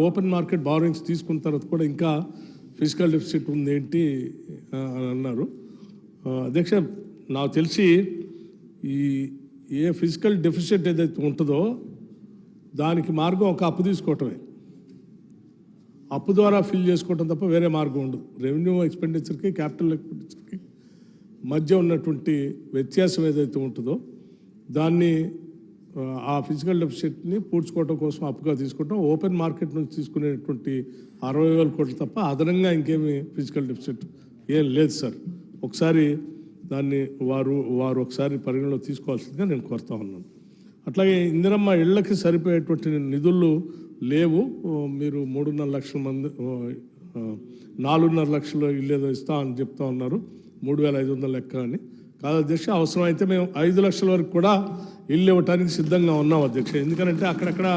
Open market borrowings తీసుకున్న తర్వాత కూడా ఇంకా ఫిజికల్ డెఫిసిట్ ఉంది ఏంటి అని అన్నారు. అధ్యక్ష, నాకు తెలిసి ఏ ఫిజికల్ డెఫిసిట్ ఏదైతే ఉంటుందో దానికి మార్గం ఒక అప్పు తీసుకోవటమే. అప్పు ద్వారా ఫిల్ చేసుకోవటం తప్ప వేరే మార్గం ఉండదు. రెవెన్యూ ఎక్స్పెండిచర్కి క్యాపిటల్ ఎక్స్పెండిచర్కి మధ్య ఉన్నటువంటి వ్యత్యాసం ఏదైతే ఉంటుందో దాన్ని ఆ ఫిజికల్ డెఫిసిట్ని పూడ్చుకోవడం కోసం అప్పుగా తీసుకోవటం. ఓపెన్ మార్కెట్ నుంచి తీసుకునేటువంటి 60,000 కోట్లు తప్ప అదనంగా ఇంకేమి ఫిజికల్ డెఫిసిట్ ఏం లేదు సార్. ఒకసారి దాన్ని వారు ఒకసారి పరిగణలో తీసుకోవాల్సిందిగా నేను కోరుతా ఉన్నాను. అట్లాగే ఇందిరమ్మ ఇళ్లకి సరిపోయేటువంటి నిధులు లేవు. మీరు 3.5 లక్షల మంది 4.5 లక్షల ఇల్లు ఏదో ఇస్తా అని చెప్తా ఉన్నారు. 3,500 లెక్క అని కాదు అధ్యక్ష. అవసరమైతే మేము 5 లక్షల వరకు కూడా ఇల్లు ఇవ్వటానికి సిద్ధంగా ఉన్నాం అధ్యక్ష. ఎందుకంటే అక్కడక్కడ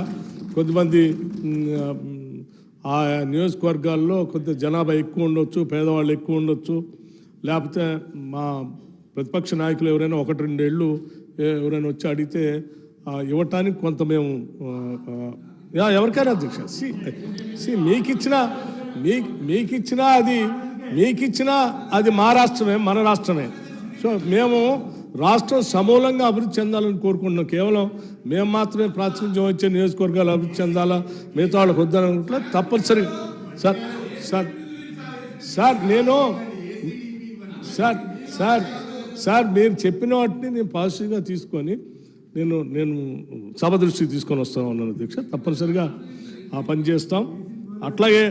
కొద్దిమంది ఆ నియోజకవర్గాల్లో కొంత జనాభా ఎక్కువ ఉండొచ్చు, పేదవాళ్ళు ఎక్కువ ఉండొచ్చు, లేకపోతే మా ప్రతిపక్ష నాయకులు ఎవరైనా 1-2 ఏళ్ళు ఎవరైనా వచ్చి అడిగితే ఇవ్వటానికి కొంత మేము ఎవరికైనా అధ్యక్ష మీకిచ్చినా అది మా రాష్ట్రమే, మన రాష్ట్రమే. సో మేము రాష్ట్రం సమూలంగా అభివృద్ధి చెందాలని కోరుకుంటున్నాం. కేవలం మేము మాత్రమే ప్రాతినిధ్యం వచ్చే నియోజకవర్గాలు అభివృద్ధి చెందాలా, మిగతా వాళ్ళకి వద్దనుకుంటున్నా తప్పనిసరి సార్ మీరు చెప్పిన వాటిని నేను పాజిటివ్గా తీసుకొని నేను సభ దృష్టికి తీసుకొని వస్తాను అన్నాను అధ్యక్ష. తప్పనిసరిగా ఆ పని చేస్తాం. అట్లాగే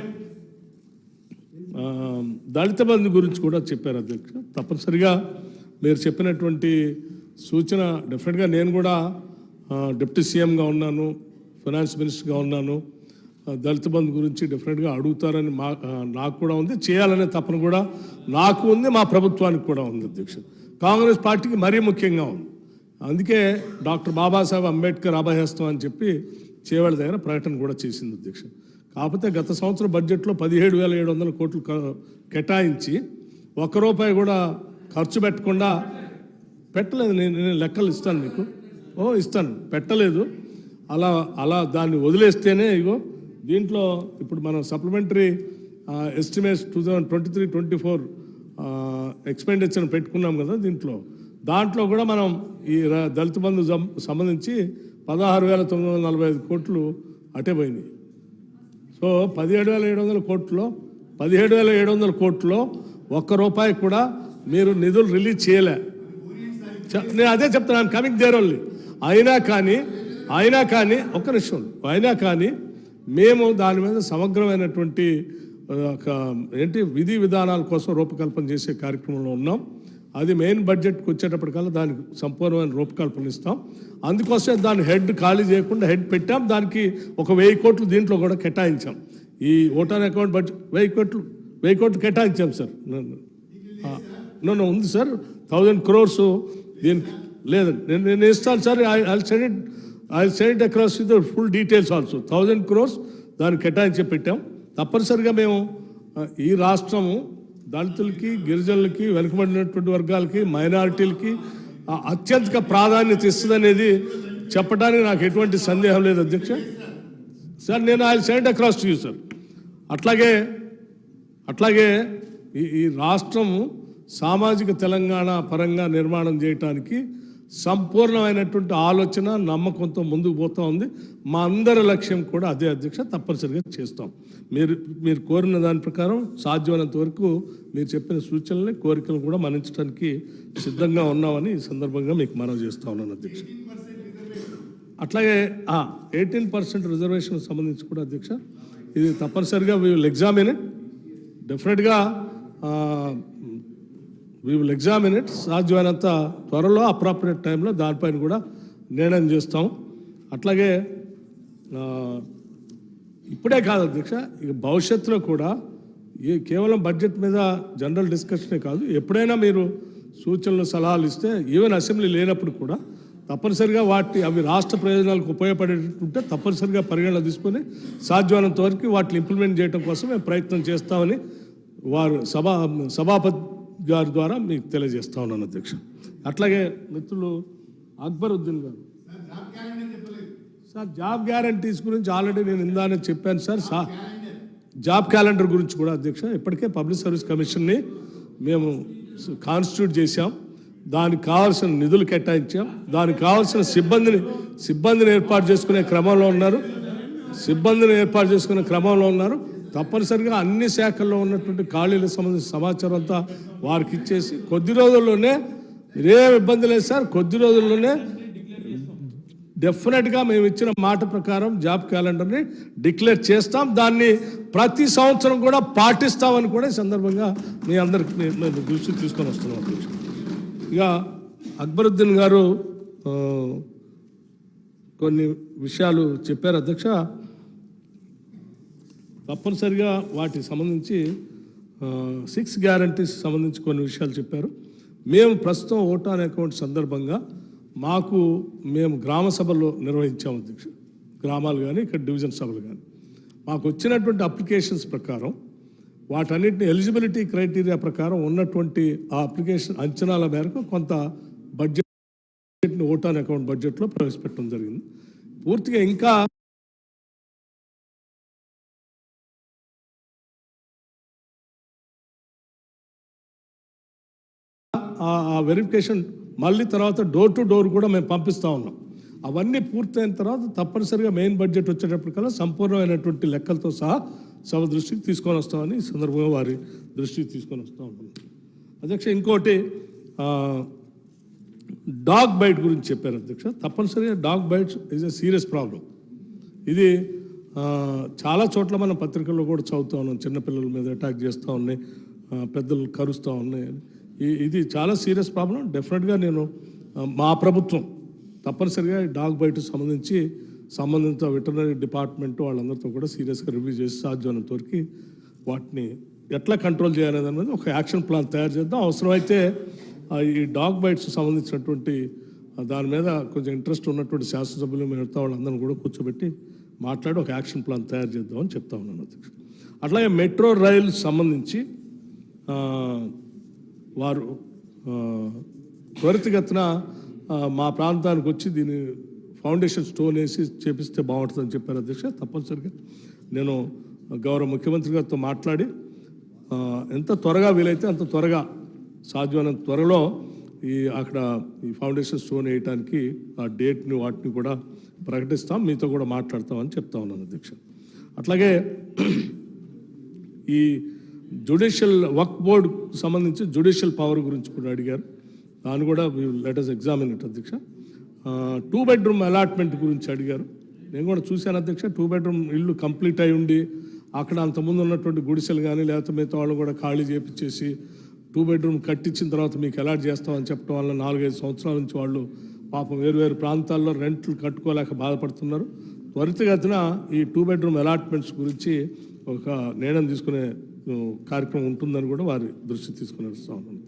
దళిత బంధు గురించి కూడా చెప్పారు అధ్యక్ష. తప్పనిసరిగా మీరు చెప్పినటువంటి సూచన డెఫినెట్గా నేను కూడా డిప్యూటీ సీఎంగా ఉన్నాను, ఫైనాన్స్ మినిస్టర్గా ఉన్నాను. దళిత బంధు గురించి డెఫినెట్గా అడుగుతారని నాకు కూడా ఉంది, చేయాలనే తపన కూడా నాకు ఉంది, మా ప్రభుత్వానికి కూడా ఉంది అధ్యక్ష. కాంగ్రెస్ పార్టీకి మరీ ముఖ్యంగా ఉంది. అందుకే డాక్టర్ బాబాసాహెబ్ అంబేద్కర్ అభయహస్తం అని చెప్పి చేవెళ్ళ దగ్గర ప్రకటన కూడా చేసింది అధ్యక్ష. కాకపోతే గత సంవత్సరం బడ్జెట్లో 17,700 కోట్లు కేటాయించి ₹1 కూడా ఖర్చు పెట్టకుండా పెట్టలేదు. నేను లెక్కలు ఇస్తాను మీకు, ఇస్తాను, పెట్టలేదు. అలా దాన్ని వదిలేస్తేనే ఇగో దీంట్లో ఇప్పుడు మనం సప్లిమెంటరీ ఎస్టిమేట్స్ 2023-24 ఎక్స్పెండిచర్ పెట్టుకున్నాం కదా. దాంట్లో కూడా మనం ఈ దళిత బంధు సంబంధించి 16,945 కోట్లు అటే పోయినాయి. సో 17,700 కోట్లో ₹1 కూడా మీరు నిధులు రిలీజ్ చేయలే. నేను అదే చెప్తున్నాను, కమింగ్ దేర్ ఓన్లీ. అయినా కానీ ఒక్క నిమిషం, అయినా కానీ మేము దాని మీద సమగ్రమైనటువంటి విధి విధానాల కోసం రూపకల్పన చేసే కార్యక్రమంలో ఉన్నాం. అది మెయిన్ బడ్జెట్కి వచ్చేటప్పటికల్లా దానికి సంపూర్ణమైన రూపకల్పన ఇస్తాం. అందుకోసమే దాని హెడ్ ఖాళీ చేయకుండా హెడ్ పెట్టాం. దానికి 1,000 కోట్లు దీంట్లో కూడా కేటాయించాం. ఈ ఓటాన్ అకౌంట్ బడ్జెట్ 1,000 కోట్లు కేటాయించాం సార్. ఉంది సార్, 1,000 crores దీనికి లేదండి. నేను ఇస్తాను sir. I send it across with full details also. 1,000 crores దానికి కేటాయించి పెట్టాం. తప్పనిసరిగా మేము ఈ రాష్ట్రము దళితులకి, గిరిజనులకి, వెనుకబడినటువంటి వర్గాలకి, మైనారిటీలకి అత్యంత ప్రాధాన్యత ఇస్తుందనేది చెప్పడానికి నాకు ఎటువంటి సందేహం లేదు అధ్యక్ష. సార్ నేను I send across to you sir. అట్లాగే ఈ రాష్ట్రము సామాజిక తెలంగాణ పరంగా నిర్మాణం చేయటానికి సంపూర్ణమైనటువంటి ఆలోచన, నమ్మకంతో ముందుకు పోతూ ఉంది. మా అందరి లక్ష్యం కూడా అదే అధ్యక్ష. తప్పనిసరిగా చేస్తాం. మీరు కోరిన దాని ప్రకారం సాధ్యమైనంత వరకు మీరు చెప్పిన సూచనల్ని, కోరికలు కూడా మన్నించడానికి సిద్ధంగా ఉన్నామని ఈ సందర్భంగా మీకు మనవి చేస్తూ ఉన్నాను అధ్యక్ష. అట్లాగే 18% రిజర్వేషన్ సంబంధించి కూడా అధ్యక్ష, ఇది తప్పనిసరిగా వీ విల్ ఎగ్జామిన్ ఇట్. డెఫినెట్గా వీ విల్ ఎగ్జామిన్ ఇట్. సాధ్యమైనంత త్వరలో అప్రాపరియేట్ టైంలో దానిపైన కూడా నిర్ణయం చేస్తాం. అట్లాగే ఇప్పుడే కాదు అధ్యక్ష, ఇక భవిష్యత్తులో కూడా కేవలం బడ్జెట్ మీద జనరల్ డిస్కషనే కాదు, ఎప్పుడైనా మీరు సూచనలు, సలహాలు ఇస్తే ఈవెన్ అసెంబ్లీ లేనప్పుడు కూడా తప్పనిసరిగా అవి రాష్ట్ర ప్రయోజనాలకు ఉపయోగపడేటట్టుంటే తప్పనిసరిగా పరిగణన తీసుకొని సాధ్యమైనంత వరకు వాటిని ఇంప్లిమెంట్ చేయడం కోసం మేము ప్రయత్నం చేస్తామని వారు సభాపతి గారి ద్వారా మీకు తెలియజేస్తా ఉన్నాను అధ్యక్ష. అట్లాగే మిత్రులు అక్బరుద్దీన్ గారు సార్ జాబ్ గ్యారంటీస్ గురించి ఆల్రెడీ నేను ఇందానే చెప్పాను సార్. జాబ్ క్యాలెండర్ గురించి కూడా అధ్యక్ష ఇప్పటికే పబ్లిక్ సర్వీస్ కమిషన్ని మేము కాన్స్టిట్యూట్ చేశాం. దానికి కావాల్సిన నిధులు కేటాయించాం. దానికి కావాల్సిన సిబ్బందిని ఏర్పాటు చేసుకునే క్రమంలో ఉన్నారు. తప్పనిసరిగా అన్ని శాఖల్లో ఉన్నటువంటి ఖాళీలకు సంబంధించిన సమాచారం అంతా వారికి ఇచ్చేసి కొద్ది రోజుల్లోనే, ఇదేం ఇబ్బంది లేదు సార్, కొద్ది రోజుల్లోనే డెఫినెట్గా మేము ఇచ్చిన మాట ప్రకారం జాబ్ క్యాలెండర్ని డిక్లేర్ చేస్తాం. దాన్ని ప్రతి సంవత్సరం కూడా పాటిస్తామని కూడా ఈ సందర్భంగా మీ అందరికి నేను దృష్టికి తీసుకొని వస్తున్నాం. ఇక అక్బరుద్దీన్ గారు కొన్ని విషయాలు చెప్పారు అధ్యక్ష. తప్పనిసరిగా వాటికి సంబంధించి 6 గ్యారంటీస్ సంబంధించి కొన్ని విషయాలు చెప్పారు. మేము ప్రస్తుతం ఓట్ ఆన్ అకౌంట్ సందర్భంగా మేము గ్రామ సభలు నిర్వహించాము అధ్యక్ష. గ్రామాలు కానీ ఇక్కడ డివిజన్ సభలు కానీ మాకు వచ్చినటువంటి అప్లికేషన్స్ ప్రకారం వాటన్నిటిని ఎలిజిబిలిటీ క్రైటీరియా ప్రకారం ఉన్నటువంటి ఆ అప్లికేషన్ అంచనాల మేరకు కొంత బడ్జెట్ని ఓట్ ఆన్ అకౌంట్ బడ్జెట్లో ప్రవేశపెట్టడం జరిగింది. పూర్తిగా ఇంకా ఆ వెరిఫికేషన్ మళ్ళీ తర్వాత డోర్ టు డోర్ కూడా మేము పంపిస్తూ ఉన్నాం. అవన్నీ పూర్తయిన తర్వాత తప్పనిసరిగా మెయిన్ బడ్జెట్ వచ్చేటప్పటికల్లా సంపూర్ణమైనటువంటి లెక్కలతో సహా సభ దృష్టికి తీసుకొని వస్తామని ఈ సందర్భంగా వారి దృష్టికి తీసుకొని వస్తూ ఉంటాం అధ్యక్ష. ఇంకోటి డాగ్ బైట్ గురించి చెప్పారు అధ్యక్ష. తప్పనిసరిగా dog bites is a serious problem. ఇది చాలా చోట్ల మనం పత్రికల్లో కూడా చదువుతూ ఉన్నాం. చిన్నపిల్లల మీద అటాక్ చేస్తూ ఉన్నాయి, పెద్దలు కరుస్తూ ఉన్నాయి. ఇది చాలా సీరియస్ ప్రాబ్లం. డెఫినెట్గా మా ప్రభుత్వం తప్పనిసరిగా డాగ్ బైట్ సంబంధిత వెటర్నరీ డిపార్ట్మెంట్ వాళ్ళందరితో కూడా సీరియస్గా రివ్యూ చేసి సాధ్యమైనంత వరకు వాటిని ఎట్లా కంట్రోల్ చేయాలనేది అనేది ఒక యాక్షన్ ప్లాన్ తయారు చేద్దాం. అవసరమైతే ఈ డాగ్ బైట్స్ సంబంధించినటువంటి దాని మీద కొంచెం ఇంట్రెస్ట్ ఉన్నటువంటి శాసనసభ్యులు మిగతా వాళ్ళందరినీ కూడా కూర్చోబెట్టి మాట్లాడి ఒక యాక్షన్ ప్లాన్ తయారు చేద్దామని చెప్తా ఉన్నాను అధ్యక్ష. అట్లాగే మెట్రో రైలు సంబంధించి వారు త్వరితగతిన మా ప్రాంతానికి వచ్చి దీని ఫౌండేషన్ స్టోన్ వేసి చేపిస్తే బాగుంటుందని చెప్పారు అధ్యక్ష. తప్పనిసరిగా నేను గౌరవ ముఖ్యమంత్రి గారితో మాట్లాడి ఎంత త్వరగా వీలైతే అంత త్వరగా సాధ్యమైనంత త్వరలో అక్కడ ఈ ఫౌండేషన్ స్టోన్ వేయడానికి ఆ డేట్ని వాటిని కూడా ప్రకటిస్తాం, మీతో కూడా మాట్లాడతామని చెప్తా ఉన్నాను అధ్యక్ష. అట్లాగే ఈ జ్యుడిషియల్ వక్ఫ్ బోర్డు సంబంధించి జ్యుడిషియల్ పవర్ గురించి కూడా అడిగారు. దాన్ని కూడా లెట్ us ఎగ్జామిన్ ఇట్ అధ్యక్ష. 2 bedroom అలాట్మెంట్ గురించి అడిగారు. నేను కూడా చూశాను అధ్యక్ష. 2 bedroom ఇల్లు కంప్లీట్ అయి ఉండి అక్కడ అంతకుముందు ఉన్నటువంటి గుడిసెలు కానీ లేకపోతే మిగతా వాళ్ళు కూడా ఖాళీ చేపించేసి 2 bedroom కట్టించిన తర్వాత మీకు అలాట్ చేస్తామని చెప్పడం వల్ల 4-5 సంవత్సరాల నుంచి వాళ్ళు పాపం వేరు ప్రాంతాల్లో రెంట్లు కట్టుకోలేక బాధపడుతున్నారు. త్వరితగతిన ఈ 2 bedroom అలాట్మెంట్స్ గురించి ఒక నిర్ణయం తీసుకునే కార్యక్రమం ఉంటుందని కూడా వారి దృష్టి తీసుకుని వస్తూ ఉన్నాను.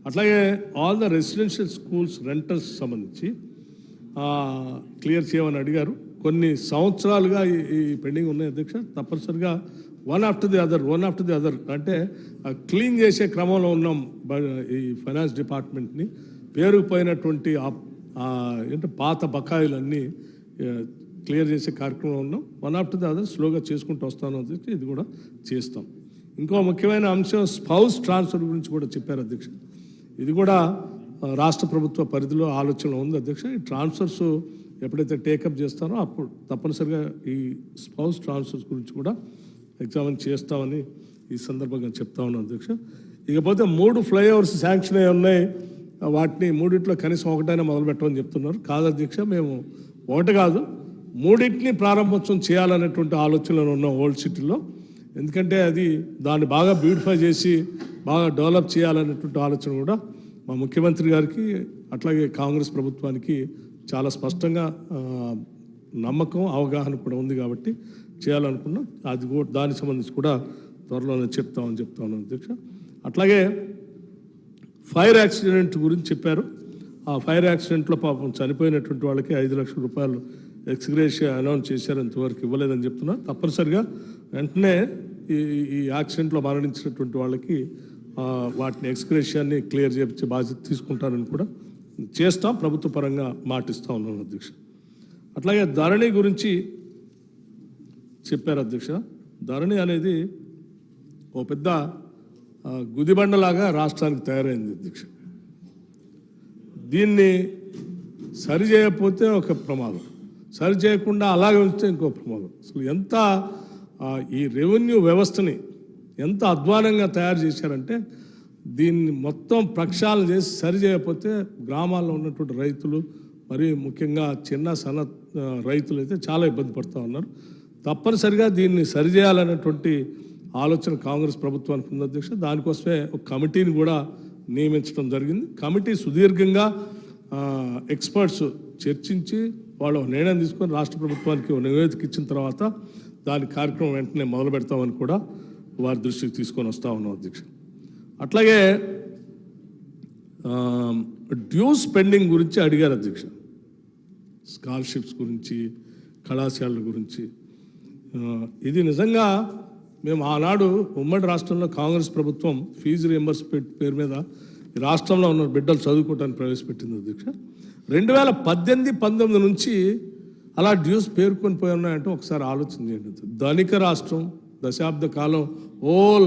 అట్లాగే all the residential schools rentals సంబంధించి క్లియర్ చేయమని అడిగారు. కొన్ని సంవత్సరాలుగా ఈ పెండింగ్ ఉన్నాయి అధ్యక్ష. తప్పనిసరిగా వన్ ఆఫ్టర్ ది అదర్ అంటే క్లీన్ చేసే క్రమంలో ఉన్నాం. ఈ ఫైనాన్స్ డిపార్ట్మెంట్ని పేరుకుపోయినటువంటి పాత బకాయిలన్నీ క్లియర్ చేసే కార్యక్రమంలో ఉన్నాం. వన్ ఆఫ్టర్ ది అదర్ స్లోగా చేసుకుంటూ వస్తాను అధ్యక్ష. ఇది కూడా చేస్తాం. ఇంకో ముఖ్యమైన అంశం స్పౌస్ ట్రాన్స్ఫర్ గురించి కూడా చెప్పారు అధ్యక్ష. ఇది కూడా రాష్ట్ర ప్రభుత్వ పరిధిలో ఆలోచన ఉంది అధ్యక్ష. ఈ ట్రాన్స్ఫర్స్ ఎప్పుడైతే టేకప్ చేస్తారో అప్పుడు తప్పనిసరిగా ఈ స్పౌస్ ట్రాన్స్ఫర్స్ గురించి కూడా ఎగ్జామిన్ చేస్తామని ఈ సందర్భంగా చెప్తా ఉన్నాను అధ్యక్ష. ఇకపోతే 3 ఫ్లైఓవర్స్ శాంక్షన్ అయి ఉన్నాయి. వాటిని 3 కనీసం ఒకటైనా మొదలు పెట్టమని చెప్తున్నారు. కాదు అధ్యక్ష, మేము ఒకటి కాదు 3 ప్రారంభోత్సవం చేయాలనేటువంటి ఆలోచనలో ఉన్నాం ఓల్డ్ సిటీలో. ఎందుకంటే దాన్ని బాగా బ్యూటిఫై చేసి బాగా డెవలప్ చేయాలనేటువంటి ఆలోచన కూడా మా ముఖ్యమంత్రి గారికి అట్లాగే కాంగ్రెస్ ప్రభుత్వానికి చాలా స్పష్టంగా నమ్మకం అవగాహన కూడా ఉంది కాబట్టి చేయాలనుకున్నాం. అది కూడా దానికి సంబంధించి కూడా త్వరలోనే చెప్తా ఉన్నాను అధ్యక్ష. అట్లాగే ఫైర్ యాక్సిడెంట్ గురించి చెప్పారు. ఆ ఫైర్ యాక్సిడెంట్లో పాపం చనిపోయినటువంటి వాళ్ళకి 5 లక్షల రూపాయలు ఎక్స్గ్రేషియా అనౌన్స్ చేశారు, ఇంతవరకు ఇవ్వలేదని చెప్తున్నారు. తప్పనిసరిగా వెంటనే ఈ యాక్సిడెంట్లో మరణించినటువంటి వాళ్ళకి వాటిని ఎక్స్గ్రేషియాన్ని క్లియర్ చేయించే బాధ్యత తీసుకుంటారని కూడా చేస్తాం. ప్రభుత్వ పరంగా మాటిస్తూ ఉన్నాను అధ్యక్ష. అట్లాగే ధరణి గురించి చెప్పారు అధ్యక్ష. ధరణి అనేది ఓ పెద్ద గుదిబండలాగా రాష్ట్రానికి తయారైంది అధ్యక్ష. దీన్ని సరి చేయకపోతే ఒక ప్రమాదం, సరి చేయకుండా అలాగే ఉంచితే ఇంకో ప్రమాదం. అసలు ఎంత ఈ రెవెన్యూ వ్యవస్థని ఎంత అధ్వానంగా తయారు చేశారంటే, దీన్ని మొత్తం ప్రక్షాళన చేసి సరి చేయకపోతే గ్రామాల్లో ఉన్నటువంటి రైతులు, మరి ముఖ్యంగా చిన్న సన్న రైతులు అయితే చాలా ఇబ్బంది పడుతూ ఉన్నారు. తప్పనిసరిగా దీన్ని సరిచేయాలనేటువంటి ఆలోచన కాంగ్రెస్ ప్రభుత్వానికి ఉంది అధ్యక్ష. దానికోసమే ఒక కమిటీని కూడా నియమించడం జరిగింది. కమిటీ సుదీర్ఘంగా ఎక్స్పర్ట్స్ చర్చించి వాళ్ళు నిర్ణయం తీసుకొని రాష్ట్ర ప్రభుత్వానికి నివేదిక ఇచ్చిన తర్వాత దాని కార్యక్రమం వెంటనే మొదలు పెడతామని కూడా వారి దృష్టికి తీసుకొని వస్తూ ఉన్నాం అధ్యక్ష. అట్లాగే డ్యూస్ పెండింగ్ గురించి అడిగారు అధ్యక్ష. స్కాలర్షిప్స్ గురించి, కళాశాలల గురించి. ఇది నిజంగా మేము ఆనాడు ఉమ్మడి రాష్ట్రంలో కాంగ్రెస్ ప్రభుత్వం ఫీజు రియంబర్స్మెంట్ పేరు మీద ఈ రాష్ట్రంలో ఉన్న బిడ్డలు చదువుకోవడానికి ప్రవేశపెట్టింది అధ్యక్ష. 2018-19 నుంచి అలా డ్యూస్ పేర్కొని పోయి ఉన్నాయంటే ఒకసారి ఆలోచన చేయండి. ధనిక రాష్ట్రం, దశాబ్ద కాలం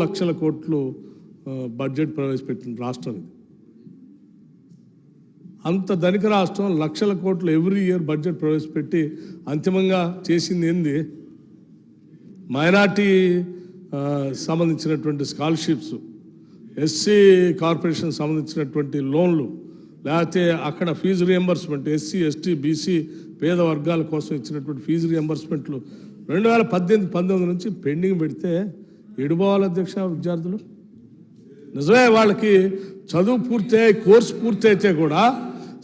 లక్షల కోట్లు బడ్జెట్ ప్రవేశపెట్టిన రాష్ట్రం ఇది. అంత ధనిక రాష్ట్రం లక్షల కోట్లు ఎవ్రీ ఇయర్ బడ్జెట్ ప్రవేశపెట్టి అంతిమంగా చేసింది ఏంది? మైనార్టీ సంబంధించినటువంటి స్కాలర్షిప్స్, ఎస్సీ కార్పొరేషన్ సంబంధించినటువంటి లోన్లు, లేకపోతే అక్కడ fees reimbursement, SC ST BC పేద వర్గాల కోసం ఇచ్చినటువంటి ఫీజు రియంబర్స్మెంట్లు 2018-19 నుంచి పెండింగ్ పెడితే ఎడుపోవాలి అధ్యక్ష విద్యార్థులు. నిజమే, వాళ్ళకి చదువు పూర్తయి కోర్సు పూర్తి అయితే కూడా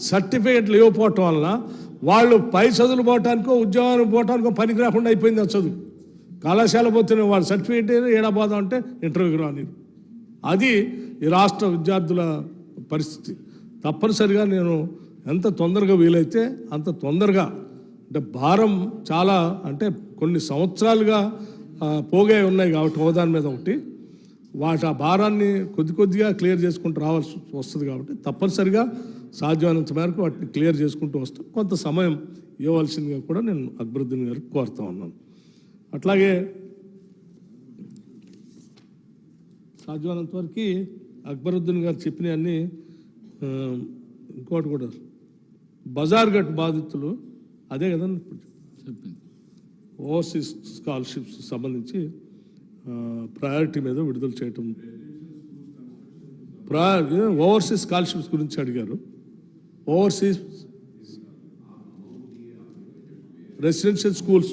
సర్టిఫికెట్లు ఇవ్వకపోవటం వలన వాళ్ళు పై చదువులు పోవటానికో ఉద్యోగానికి పోవటానికో పనికి రాకుండా అయిపోయింది ఆ చదువు. కళాశాల పోతేనే వాళ్ళు సర్టిఫికేట్ ఏడాపోదాం అంటే ఇంటర్వ్యూకి రాని. అది ఈ రాష్ట్ర విద్యార్థుల పరిస్థితి. తప్పనిసరిగా నేను ఎంత తొందరగా వీలైతే అంత తొందరగా, అంటే భారం చాలా, అంటే కొన్ని సంవత్సరాలుగా పోగే ఉన్నాయి కాబట్టి హోదాని మీద ఒకటి, వాటి ఆ భారాన్ని కొద్దిగా క్లియర్ చేసుకుంటూ రావాల్సి వస్తుంది. కాబట్టి తప్పనిసరిగా సాధ్యమైనంత మేరకు వాటిని క్లియర్ చేసుకుంటూ వస్తాం. కొంత సమయం ఇవ్వవలసిందిగా కూడా నేను అక్బరుద్దీన్ గారికి కోరుతా ఉన్నాను. అట్లాగే సాధ్యమైనంత వరకు అక్బరుద్దీన్ గారు చెప్పినవన్నీ, ఇంకోటి కూడా బజార్ గట్ బాధితులు అదే కదండి ఇప్పుడు ఓవర్సీస్ స్కాలర్షిప్స్ సంబంధించి ప్రయారిటీ మీద విడుదల చేయటం. ఓవర్సీస్ స్కాలర్షిప్స్ గురించి అడిగారు. Overseas residential schools,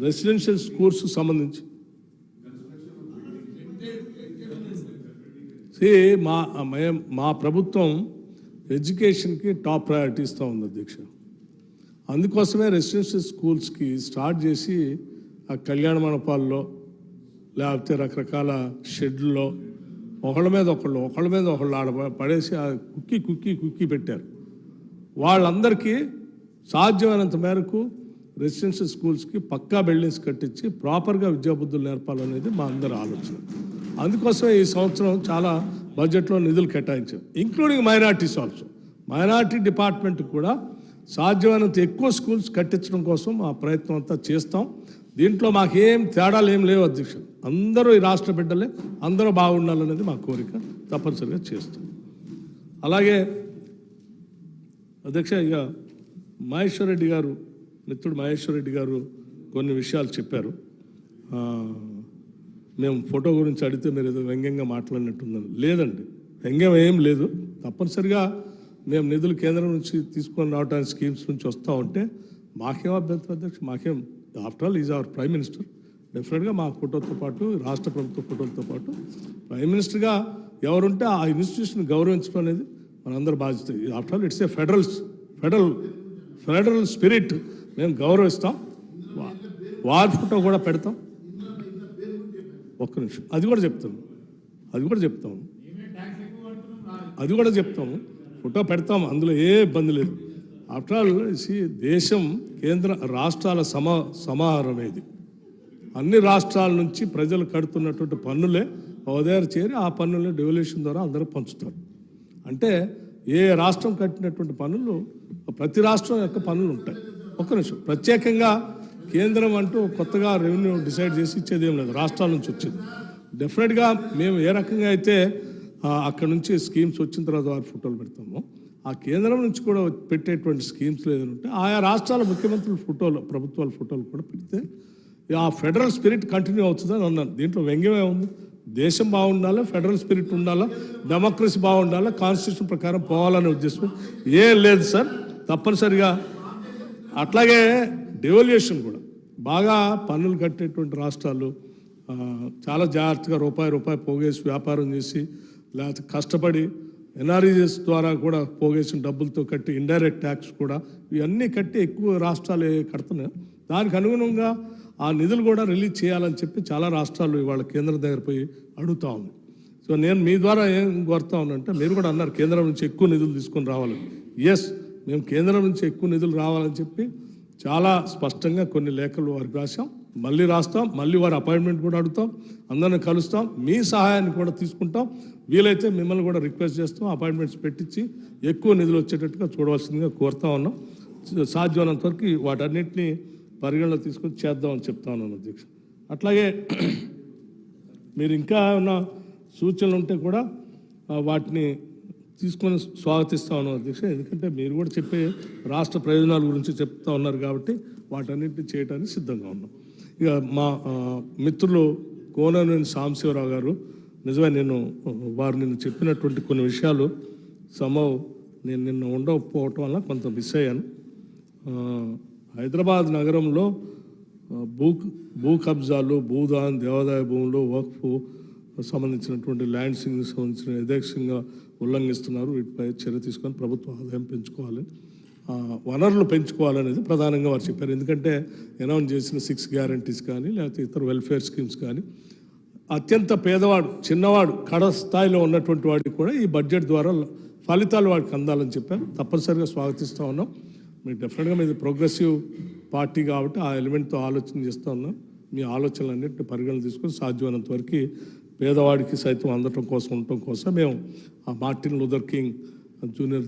residential schools సంబంధించి మా ప్రభుత్వం ఎడ్యుకేషన్కి టాప్ ప్రయారిటీ ఇస్తూ ఉంది అధ్యక్ష. అందుకోసమే రెసిడెన్షియల్ స్కూల్స్కి స్టార్ట్ చేసి ఆ కళ్యాణ మండపాల్లో లేకపోతే రకరకాల షెడ్లలో ఒకళ్ళ మీద ఒకళ్ళు ఆడ పడేసి ఆ కుక్కీ పెట్టారు. వాళ్ళందరికీ సాధ్యమైనంత మేరకు రెసిడెన్షియల్ స్కూల్స్కి పక్కా బిల్డింగ్స్ కట్టించి ప్రాపర్గా విద్యాబుద్ధులు నేర్పాలనేది మా అందరి ఆలోచన. అందుకోసమే ఈ సంవత్సరం చాలా బడ్జెట్లో నిధులు కేటాయించాం, including minorities also. Minority department కూడా సాధ్యమైనంత ఎక్కువ స్కూల్స్ కట్టించడం కోసం ఆ ప్రయత్నం అంతా చేస్తాం. దీంట్లో మాకేం తేడాలు ఏం లేవు అధ్యక్ష. అందరూ ఈ రాష్ట్ర బిడ్డలే, అందరూ బాగుండాలనేది మా కోరిక. తప్పనిసరిగా చేస్తాం. అలాగే అధ్యక్ష, ఇక మహేశ్వరరెడ్డి గారు, మిత్రుడు మహేశ్వరరెడ్డి గారు కొన్ని విషయాలు చెప్పారు. మేము ఫోటో గురించి అడిగితే మీరు ఏదో వ్యంగ్యంగా మాట్లాడినట్టుందని. లేదండి, వ్యంగ్యం ఏం లేదు. తప్పనిసరిగా మేము నిధులు కేంద్రం నుంచి తీసుకొని రావడానికి స్కీమ్స్ నుంచి వస్తూ ఉంటే మాకేం అభ్యంతరం అధ్యక్ష. మాకేం, after all is our prime minister. డెఫినెట్గా మా ఫోటోతో పాటు, రాష్ట్ర ప్రభుత్వ ఫోటోలతో పాటు ప్రైమ్ మినిస్టర్గా ఎవరుంటే ఆ ఇన్స్టిట్యూషన్ గౌరవించడం అనేది మనందరూ బాధ్యత. After all it's a federal spirit. మేము గౌరవిస్తాం. వారి ఫోటో కూడా పెడతాం. ఒక్క నిమిషం, అది కూడా చెప్తాము. ఫోటో పెడతాము, అందులో ఏ ఇబ్బంది లేదు. ఆఫ్టర్ ఆల్ దేశం కేంద్ర రాష్ట్రాల సమాహారం ఇది. అన్ని రాష్ట్రాల నుంచి ప్రజలు కడుతున్నటువంటి పన్నులే హోదారు చేరి ఆ పన్నులను డెవల్యూషన్ ద్వారా అందరూ పంచుతారు. అంటే ఏ రాష్ట్రం కట్టినటువంటి పన్నులు ప్రతి రాష్ట్రం యొక్క పన్నులు ఉంటాయి. ఒక్క నిమిషం, ప్రత్యేకంగా కేంద్రం అంటూ కొత్తగా రెవెన్యూ డిసైడ్ చేసి ఇచ్చేది ఏం లేదు, రాష్ట్రాల నుంచి వచ్చింది. డెఫినెట్గా మేము ఏ రకంగా అయితే అక్కడ నుంచి స్కీమ్స్ వచ్చిన తర్వాత వారి ఫోటోలు పెడతామో, ఆ కేంద్రం నుంచి కూడా పెట్టేటువంటి స్కీమ్స్ లేదంటే ఆయా రాష్ట్రాల ముఖ్యమంత్రుల ఫోటోలు, ప్రభుత్వాల ఫోటోలు కూడా పెడితే ఆ ఫెడరల్ స్పిరిట్ కంటిన్యూ అవుతుందని అన్నాను. దీంట్లో వ్యంగ్యమే ఉంది. దేశం బాగుండాలా, ఫెడరల్ స్పిరిట్ ఉండాలా, డెమోక్రసీ బాగుండాలా, కాన్స్టిట్యూషన్ ప్రకారం పోవాలనే ఉద్దేశం ఏం లేదు సార్. తప్పనిసరిగా అట్లాగే డెవల్యూషన్ కూడా బాగా పన్నులు కట్టేటువంటి రాష్ట్రాలు చాలా జాగ్రత్తగా రూపాయి పోగేసి వ్యాపారం చేసి, లేకపోతే కష్టపడి ఎన్ఆర్ఈఎస్ ద్వారా కూడా పోగేసిన డబ్బులతో కట్టి ఇండైరెక్ట్ ట్యాక్స్ కూడా ఇవన్నీ కట్టి ఎక్కువ రాష్ట్రాలు కడుతున్నాయి. దానికి అనుగుణంగా ఆ నిధులు కూడా రిలీజ్ చేయాలని చెప్పి చాలా రాష్ట్రాలు ఇవాళ కేంద్రం దగ్గర పోయి అడుగుతా ఉంది. సో నేను మీ ద్వారా ఏం కోరుతా ఉన్నానంటే, మీరు కూడా అన్నారు కేంద్రం నుంచి ఎక్కువ నిధులు తీసుకొని రావాలి. ఎస్, మేము కేంద్రం నుంచి ఎక్కువ నిధులు రావాలని చెప్పి చాలా స్పష్టంగా కొన్ని లేఖలు వారికి రాసాం. మళ్ళీ రాస్తాం, మళ్ళీ వారి అపాయింట్మెంట్ కూడా అడుగుతాం, అందరిని కలుస్తాం, మీ సహాయాన్ని కూడా తీసుకుంటాం. వీలైతే మిమ్మల్ని కూడా రిక్వెస్ట్ చేస్తాం, అపాయింట్మెంట్స్ పెట్టించి ఎక్కువ నిధులు వచ్చేటట్టుగా చూడవలసిందిగా కోరుతా ఉన్నాం. సాధ్యమైనంత వరకు వాటన్నిటిని పరిగణలో తీసుకొని చేద్దామని చెప్తా ఉన్నాను అధ్యక్ష. అట్లాగే మీరు ఇంకా ఏమన్నా సూచనలు ఉంటే కూడా వాటిని తీసుకొని స్వాగతిస్తా ఉన్నాం అధ్యక్ష. ఎందుకంటే మీరు కూడా చెప్పే రాష్ట్ర ప్రయోజనాల గురించి చెప్తా ఉన్నారు కాబట్టి వాటన్నిటిని చేయడానికి సిద్ధంగా ఉన్నాం. ఇక మా మిత్రులు కోనేని సాంబశివరావు గారు, నిజమే నేను వారు నిన్ను చెప్పినటువంటి కొన్ని విషయాలు నేను నిన్న ఉండకపోవటం వల్ల కొంత మిస్ అయ్యాను. హైదరాబాద్ నగరంలో భూ కబ్జాలు, భూదాన్, దేవాదాయ భూములు, వక్ఫ్ సంబంధించినటువంటి ల్యాండ్ సింగ్ సంబంధించిన యథేక్షంగా ఉల్లంఘిస్తున్నారు. వీటిపై చర్య తీసుకొని ప్రభుత్వం ఆదాయం పెంచుకోవాలి, వనరులు పెంచుకోవాలనేది ప్రధానంగా వారు చెప్పారు. ఎందుకంటే అనౌన్స్ చేసిన 6 గ్యారంటీస్ కానీ లేకపోతే ఇతర వెల్ఫేర్ స్కీమ్స్ కానీ అత్యంత పేదవాడు, చిన్నవాడు, కడ స్థాయిలో ఉన్నటువంటి వాడికి కూడా ఈ బడ్జెట్ ద్వారా ఫలితాలు వాడికి అందాలని చెప్పారు. తప్పనిసరిగా స్వాగతిస్తూ ఉన్నాం. మీరు డెఫినెట్గా మీది ప్రోగ్రెసివ్ పార్టీ కాబట్టి ఆ ఎలిమెంట్తో ఆలోచన చేస్తూ ఉన్నాం. మీ ఆలోచనలన్నింటినీ పరిగణన తీసుకొని సాధ్యమైనంత వరకు పేదవాడికి సైతం అందటం కోసం ఉండటం కోసం మేము ఆ మార్టిన్ లూథర్ కింగ్ జూనియర్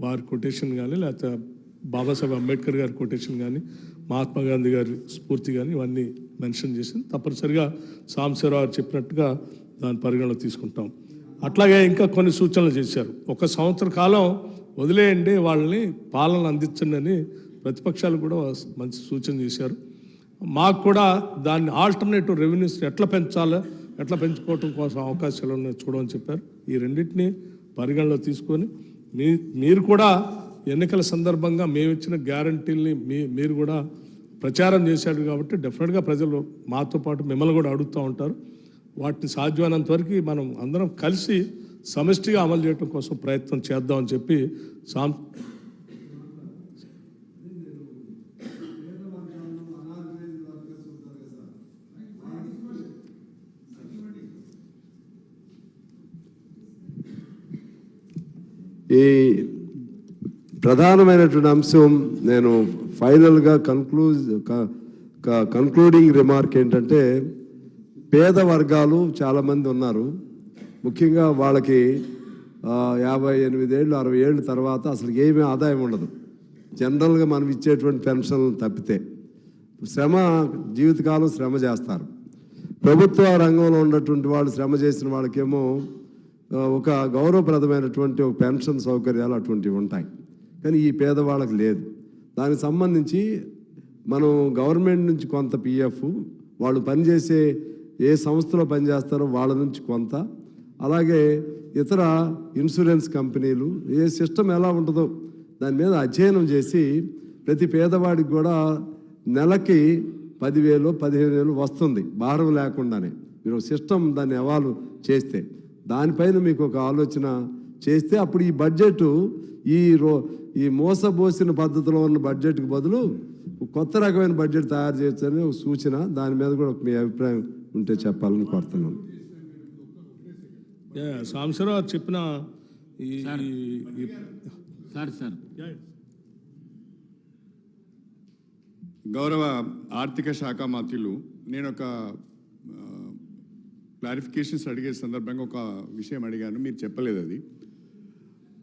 వారి కొటేషన్ కానీ లేకపోతే బాబాసాహెబ్ అంబేద్కర్ గారి కొటేషన్ కానీ మహాత్మా గాంధీ గారి స్ఫూర్తి కానీ ఇవన్నీ మెన్షన్ చేసి తప్పనిసరిగా సాంబశివరావు చెప్పినట్టుగా దాని పరిగణలో తీసుకుంటాం. అట్లాగే ఇంకా కొన్ని సూచనలు చేశారు. 1 సంవత్సర కాలం వదిలేయండి, వాళ్ళని పాలన అందించండి అని ప్రతిపక్షాలు కూడా మంచి సూచన చేశారు. మాకు కూడా దాన్ని ఆల్టర్నేటివ్ రెవెన్యూస్ ఎట్లా పెంచాలో, ఎట్లా పెంచుకోవటం కోసం అవకాశాలు ఉన్నాయి చూడమని చెప్పారు. ఈ రెండింటినీ పరిగణలో తీసుకొని మీరు కూడా ఎన్నికల సందర్భంగా మేము ఇచ్చిన గ్యారంటీల్ని మీరు కూడా ప్రచారం చేశాడు కాబట్టి డెఫినెట్గా ప్రజలు మాతో పాటు మిమ్మల్ని కూడా అడుగుతూ ఉంటారు. వాటిని సాధ్యమైనంత వరకు మనం అందరం కలిసి సమిష్టిగా అమలు చేయడం కోసం ప్రయత్నం చేద్దామని చెప్పి ఈ ప్రధానమైనటువంటి అంశం నేను ఫైనల్గా కన్క్లూడింగ్ రిమార్క్ ఏంటంటే, పేద వర్గాలు చాలామంది ఉన్నారు. ముఖ్యంగా వాళ్ళకి 58 ఏళ్ళు 60 ఏళ్ళ తర్వాత అసలు ఏమీ ఆదాయం ఉండదు. జనరల్గా మనం ఇచ్చేటువంటి పెన్షన్లు తప్పితే జీవితకాలం శ్రమ చేస్తారు. ప్రభుత్వ రంగంలో ఉన్నటువంటి వాళ్ళు శ్రమ చేసిన వాళ్ళకేమో ఒక గౌరవప్రదమైనటువంటి ఒక పెన్షన్ సౌకర్యాలు అటువంటివి ఉంటాయి. కానీ ఈ పేదవాళ్ళకి లేదు. దానికి సంబంధించి మనం గవర్నమెంట్ నుంచి కొంత పిఎఫ్, వాళ్ళు పనిచేసే ఏ సంస్థలో పనిచేస్తారో వాళ్ళ నుంచి కొంత, అలాగే ఇతర ఇన్సూరెన్స్ కంపెనీలు ఏ సిస్టమ్ ఎలా ఉంటుందో దాని మీద అధ్యయనం చేసి ప్రతి పేదవాడికి కూడా నెలకి 10,000 15,000 వస్తుంది భారం లేకుండానే. మీరు సిస్టమ్ దాన్ని ఎవాల్వ్ చేస్తే, దానిపైన మీకు ఒక ఆలోచన చేస్తే అప్పుడు ఈ బడ్జెట్ ఈ మోసబోసిన పద్ధతిలో ఉన్న బడ్జెట్కి బదులు కొత్త రకమైన బడ్జెట్ తయారు చేయొచ్చని ఒక సూచన. దాని మీద కూడా మీ అభిప్రాయం ఉంటే చెప్పాలని కోరుతున్నాను. సాంబశివరావు చెప్పిన గౌరవ ఆర్థిక శాఖ మంత్రులు, నేను ఒక క్లారిఫికేషన్స్ అడిగే సందర్భంగా ఒక విషయం అడిగాను, మీరు చెప్పలేదు అది.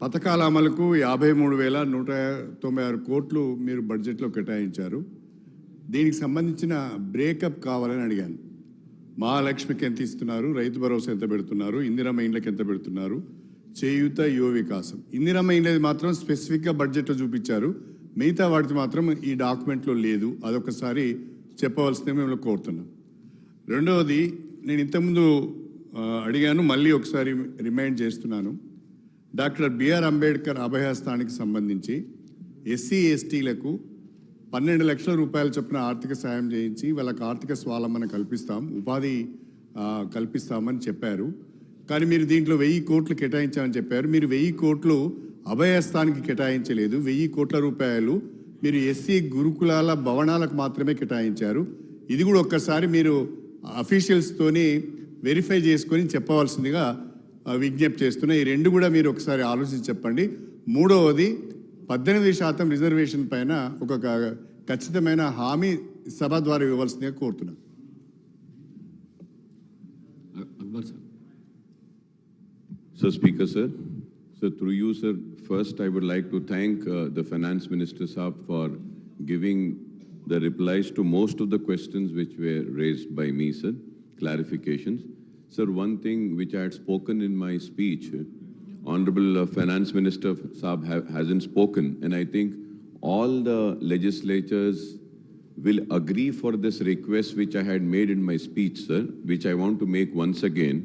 పథకాల అమలుకు 53,196 కోట్లు మీరు బడ్జెట్లో కేటాయించారు. దీనికి సంబంధించిన బ్రేకప్ కావాలని అడిగాను. మహాలక్ష్మికి ఎంత ఇస్తున్నారు, రైతు భరోసా ఎంత పెడుతున్నారు, ఇందిరమ్మ ఇండ్లకి ఎంత పెడుతున్నారు, చేయూత యువ వికాసం. ఇందిరమ్మ ఇండ్లది మాత్రం స్పెసిఫిక్గా బడ్జెట్లో చూపించారు, మిగతా వాటిది మాత్రం ఈ డాక్యుమెంట్లో లేదు. అదొకసారి చెప్పవలసిందే మిమ్మల్ని కోరుతున్నాం. రెండవది, నేను ఇంతకుముందు అడిగాను, మళ్ళీ ఒకసారి రిమైండ్ చేస్తున్నాను. డాక్టర్ బిఆర్ అంబేద్కర్ అభయహస్తానికి సంబంధించి ఎస్సీ ఎస్టీలకు 12 లక్షల రూపాయల చొప్పున ఆర్థిక సాయం చేయించి వాళ్ళకి ఆర్థిక స్వావలంబన కల్పిస్తాం, ఉపాధి కల్పిస్తామని చెప్పారు. కానీ మీరు దీంట్లో 1000 కోట్లు కేటాయించామని చెప్పారు. మీరు 1000 కోట్లు అభయహస్తానికి కేటాయించలేదు. 1000 కోట్ల రూపాయలు మీరు ఎస్సీ గురుకులాల భవనాలకు మాత్రమే కేటాయించారు. ఇది కూడా ఒక్కసారి మీరు అఫీషియల్స్తోని వెరిఫై చేసుకొని చెప్పవలసిందిగా విజ్ఞప్తి చేస్తున్నా. ఈ రెండు కూడా మీరు ఒకసారి ఆలోచించి చెప్పండి. మూడవది, 18% రిజర్వేషన్ పైన ఒక ఖచ్చితమైన హామీ సభ ద్వారా ఇవ్వవలసిందిగా కోరుతున్నాను. Akbar sir. Sir, Speaker, sir. So through you, sir, first I would like to thank the Finance Minister Saab for giving the replies to most of the questions which were raised by me, sir, clarifications. Sir, one thing which I had spoken in my speech, Honorable Finance Minister Saab hasn't spoken, and I think all the legislatures will agree for this request which I had made in my speech, sir, which I want to make once again.